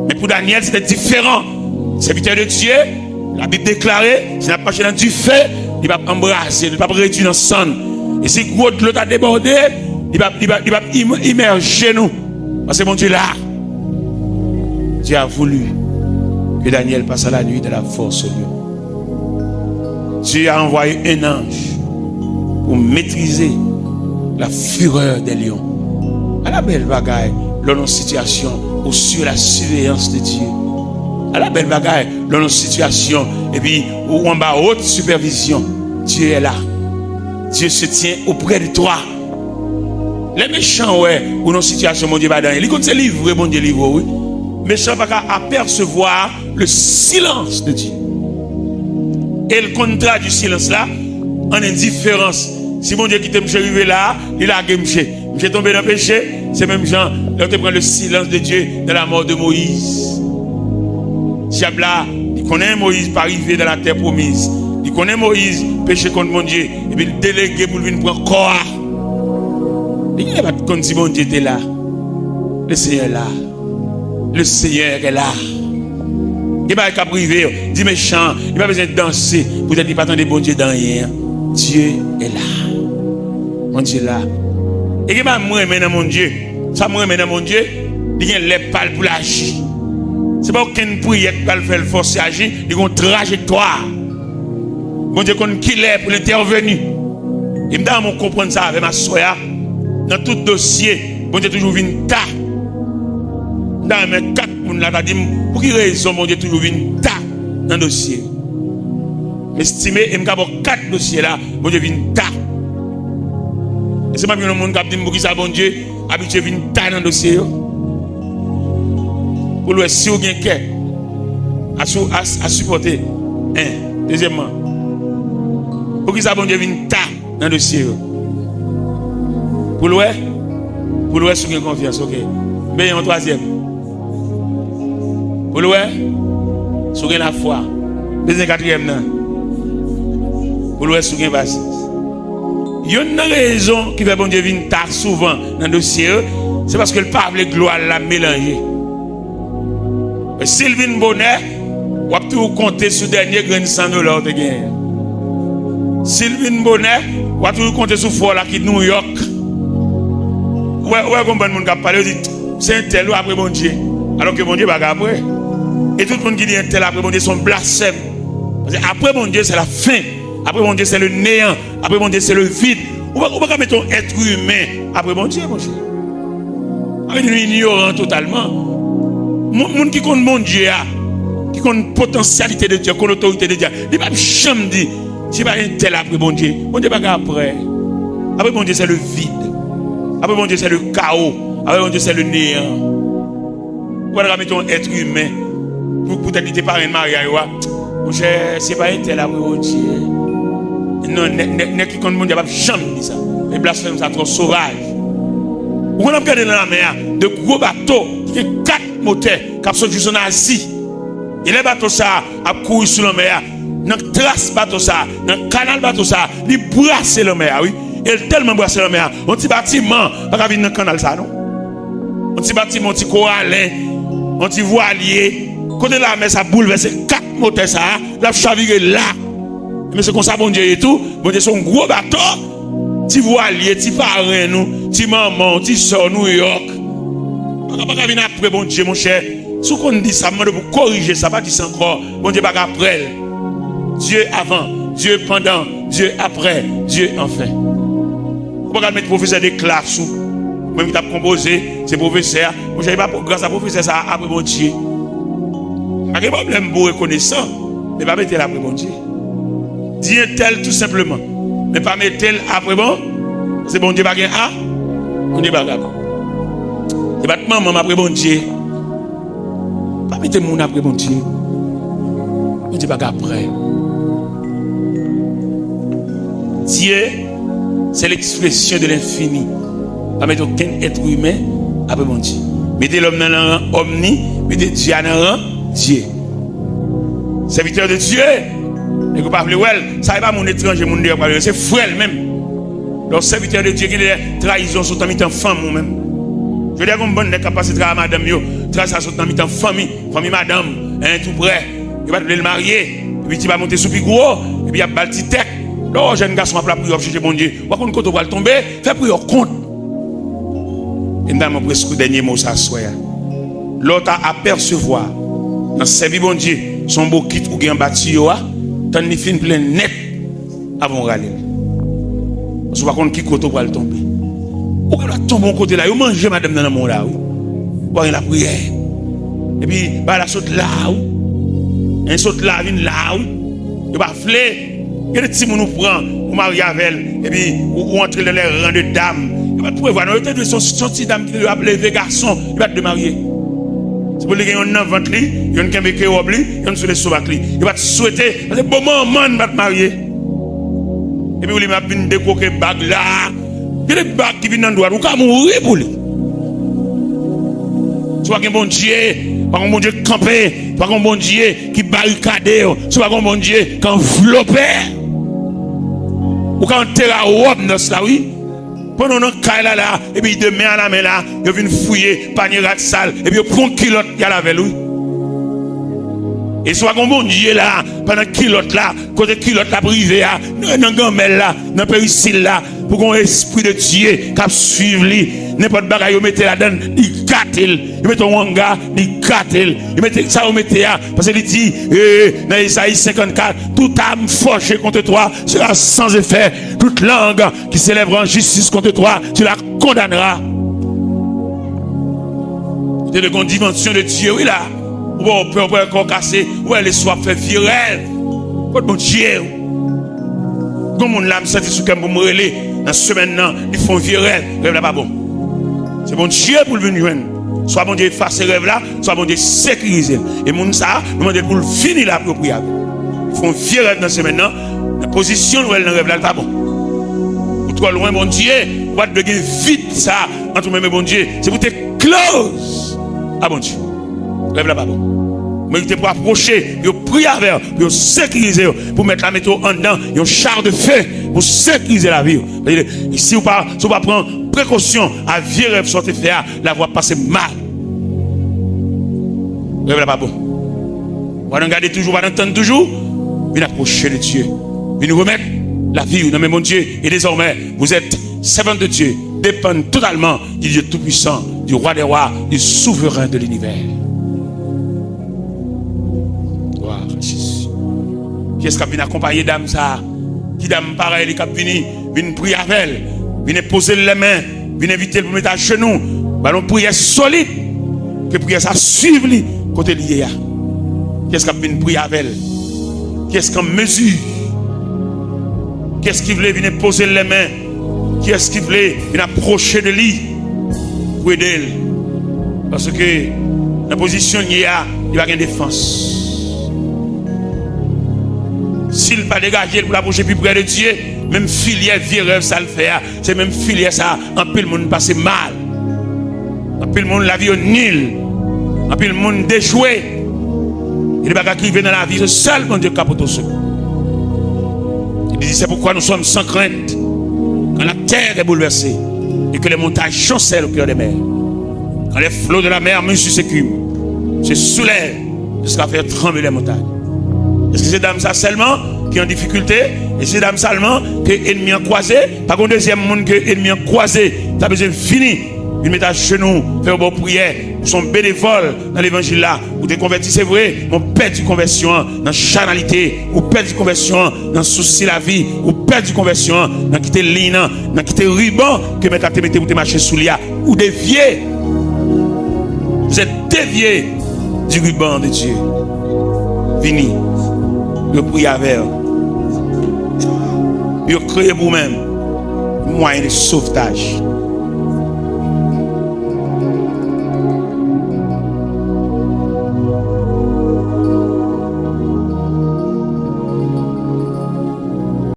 Mais pour Daniel, c'était différent. Serviteur de Dieu, la Bible déclarait, s'il n'a pas dans du feu, il va embrasser, il ne va pas réduire dans le sang. Et si gros de l'eau a débordé, il va immerger nous. Parce que mon Dieu là, Dieu a voulu que Daniel passe à la nuit de la force de Dieu. Dieu a envoyé un ange pour maîtriser la fureur des lions. À la belle bagaille, dans nos situations, ou sur la surveillance de Dieu. À la belle bagaille, dans nos situations, et puis, ou en bas, haute supervision, Dieu est là. Dieu se tient auprès de toi. Les méchants, ouais, ou nos situations, mon Dieu, va dans. Ils comptent se livrer, mon Dieu, livre, oui. Méchants, pas qu'à apercevoir le silence de Dieu. Et le contrat du silence là, en indifférence. Si mon Dieu qui t'aime arrivé là, il a gagné. J'ai tombé dans le péché, c'est même Jean. Là, tu prends le silence de Dieu dans la mort de Moïse. Diabla, il connaît Moïse pas arrivé dans la terre promise. Il connaît Moïse péché contre mon Dieu. Et puis il délégué pour venir prendre corps. Il n'y a pas de compte si mon Dieu était là. Le Seigneur est là. Le Seigneur est là. Il n'y a pas qu'à priver. Dit méchant, il n'y a pas besoin de danser. Peut-être qu'il n'y a pas de bon Dieu dans rien. Dieu est là. Mon Dieu est là. Et qui va moi dans mon Dieu? Ça moi dans mon Dieu, il y a les pales pour l'agir. C'est pas aucune prière qui va le faire forcer à agir, il y a une trajectoire. Mon Dieu qu'on qui est pour l'intervenir. Et m'dame on comprendre ça avec ma soeur dans tout dossier, mon Dieu toujours vient ta. Dans mes 4 moun là dit pour quelle raison mon Dieu toujours vient ta dans le dossier. M'estimer et m'gabo 4 dossiers là, mon Dieu vient ta. C'est pas bien le monde qui a dit pour qui ça bon Dieu habitué vient ta dans le dossier. Pour le si vous avez cœur à supporter. Un. Deuxièmement, pour qui ça bon Dieu vient ta dans le dossier. Pour le si vous avez confiance, ok. Mais en troisième. Pour le si vous avez la foi. Deuxième, quatrième, non. Pour le si vous avez patience. Il y a une raison qui fait bon Dieu venir tard souvent dans le dossier, c'est parce que le pape, les gloires l'a mélangé. S'il vient bonheur, on va tout compter sur le dernier grain de sang de l'ordre de guerre. S'il vient bonheur, on va tout compter sur le fort là qui est New York. Ouais, comme bon monde qui a parlé, dit c'est un tel ou après bon Dieu. Alors que bon Dieu va après. Et tout le monde qui dit un tel après bon Dieu sont blasphèmes. Parce que après bon Dieu, c'est la fin. Après mon Dieu, c'est le néant. Après mon Dieu, c'est le vide. On va pas mettre un être humain après mon Dieu, mon cher. Avec une ignorant totalement. Moun qui connaît mon Dieu, qui connaît la potentialité de Dieu, qui connaît l'autorité de Dieu, il ne va jamais dire, c'est pas un tel après mon Dieu. Mon Dieu, pas après. Après mon Dieu, c'est le vide. Après mon Dieu, c'est le chaos. Après mon Dieu, c'est le néant. On va mettre un être humain. Pour peut-être par un mariage. Mon cher, c'est pas un tel après mon Dieu. Non, qui compte mon Dieu, jamais dit ça. Les blasphèmes, ça trop sauvage. On a regardé dans la mer de gros bateaux qui ont 4 moteurs qui sont juste en Asie. Et les bateaux ça a couru sur la mer. Dans la trace bateau ça, dans le canal bateau ça, ils brassent la mer, oui. Et tellement brassé la mer. Un petit bâtiment, pas venir dans le canal ça, non. Un petit bâtiment, un petit corallin, un petit voilier. Côté la mer, ça bouleverse 4 moteurs ça, la chaviré là. Mais c'est comme ça, bon Dieu et tout. Bon Dieu, c'est un gros bateau. Petit voilier, petit parrain, nous, petit maman, petit soeur, New York. On va pas venir après, bon Dieu, mon cher. Si on dit ça, pour corriger ça, pas dire ça encore. Bon Dieu, pas après. Dieu avant, Dieu pendant, Dieu après, Dieu enfin. Vous pouvez mettre professeur de classe ou même qui a composé, c'est professeur. Vous n'avez pas grâce à professeur ça après mon Dieu. Pas de problème pour reconnaissant, mais pas mettre après mon Dieu. Dis un tel tout simplement, mais pas mettre tel après bon. C'est bon Dieu pas gain A, on est pas d'accord. C'est pas maman après bon Dieu. Pas mettre mon après bon Dieu. On dit pas après. Dieu, c'est l'expression de l'infini. Pas mettre aucun être humain après mon Dieu. Mettez l'homme dans le rang omni, mettez Dieu dans le rang Dieu. Serviteur de Dieu. Et vous parlez, ça n'est pas mon étranger, mon Dieu, c'est frère même. Donc, serviteur de Dieu qui est trahison sur ta femme ou même. Je veux dire qu'on bonne capacité à madame, trahison sur ta famille, madame, tout près. Il va le marier, et puis il va monter sous plus gros, et puis il y a un petit tech. Là, jeune garçon a pris la prière, chercher mon Dieu. Par contre, quand on va tomber, fais prière compte. Et dans mon presque dernier mot, ça soit. L'autre a apercevoir, dans servir bon Dieu, son beau kit ou bien bâti, tant ni fin plein net avant de râler. Parce que par contre, qui côté va tomber. Ou quand on tombe bon côté là, vous mangez madame dans le monde là, vous la prière. Et puis, bah, la saute là, un saute là, vient là, vous va flé. Il y a des petits qui nous prennent, vous mariez avec elle, et puis vous entrez dans les rangs de dames. Il va te prévoir, il y a des sorties dames qui lui appellent les garçons, il va te marier. C'est pour les gens qui ont un ventre, ils ont un kéméké obli, ils ont sur les sauvages. Il va te souhaiter, parce que bon moment, va te marier. Et puis, il va venir décoquer bague là. Il y a des bagues qui viennent dans le droit, vous pouvez mourir pour lui. Soit un bon Dieu, pas un bon Dieu campé, pas un bon Dieu qui barricade, soit un bon Dieu qui enveloppe. Ou quand on terra robe dans cela, oui. Pendant qu'on caille là, et puis de main à la main là, il vient fouiller, panier rat sale, et puis il prend kilote, il y a la veille, oui. Et soit un bon Dieu là, pendant kilote là, côté kilote là privé là, dans gamelle là, dans péricile là, pour qu'on esprit de Dieu qui suive lui, n'importe bagaille vous mettez là-dedans, il gâte il met un wanga, il gâte il met ça vous mettez là, parce qu'il dit dans Isaïe 54, toute âme forgée contre toi sera sans effet, toute langue qui s'élèvera en justice contre toi, tu la condamneras. C'est de grande dimension de Dieu, oui là. Ou on peut encore casser, ou elle est soit fait virer. Votre bon Dieu. Comme on l'a senti sous comme pour me relayer, dans ce semaine-là, ils font virer. Rêve là pas bon. C'est bon Dieu pour le venir. Soit bon Dieu effacer rêve là, soit bon Dieu sécuriser. Et mon ça, nous demandons pour le finir la propriété. Ils font virer dans ce semaine-là, la position où elle dans rêve là, pas bon. Ou trop loin, bon Dieu, ou pas de vite ça, entre même bon Dieu. C'est pour te close. Ah bon Dieu. Rêve là, pas bon. Mais il pour approcher, il prier avec, il sécuriser, pour mettre la méthode en dedans, il y a un char de feu pour sécuriser la vie. Si vous ne pas prendre précaution à vieux rêve sortir faire, la voie passer mal. Rêve là pas bon. On va regarder toujours, on va entendre toujours, il approcher de Dieu. Il nous remettre la vie dans mon Dieu. Et désormais, vous êtes servants de Dieu, dépendent totalement du Dieu Tout-Puissant, du Roi des Rois, du Souverain de l'univers. Qui est-ce qui vient accompagner dame ça? Qui dame pareil, qui vient prier avec elle, vient poser les mains, vient inviter pour mettre à genoux. Ballon prière solide, que prière ça suive lui côté lié. Qui est-ce qui vient prier avec elle? Qui est-ce qui mesure? Qui est-ce qui veut venir poser les mains? Qui est-ce qui veut venir approcher de lui pour aider elle? Parce que la position il y a une défense. S'il pas dégagé pour l'approcher plus près de Dieu, même filière vireur ça le fait. C'est même filière ça, en pile le monde passe mal. En pile le monde la vie au nul. En pile le monde déjoué. Il n'y a pas qui vient dans la vie, c'est seul mon Dieu qui a pour tout ça. Il dit c'est pourquoi nous sommes sans crainte quand la terre est bouleversée et que les montagnes chancellent au cœur des mers. Quand les flots de la mer mesurent ses cumes, se soulèvent jusqu'à faire trembler les montagnes. Est-ce que c'est dame ça seulement qui est en difficulté? Et c'est dame seulement qui est ennemi en croisé? Par contre, deuxième monde qui est ennemi en croisé, ça veut dire fini. Vous mettez à genoux, faire une bonne prière. Vous sont bénévoles dans l'évangile là. Vous êtes convertis, c'est vrai. Vous perdez conversion dans la charnalité. Vous perdez conversion dans le souci de la vie. Vous perdez conversion dans quitter ligne, dans quitter ruban que mettez à te mettre pour te marcher sous l'ia. Ou dévier. Vous êtes déviés du ruban de Dieu. Fini. Vous priez avec vous. Vous créez vous-même moyen de sauvetage.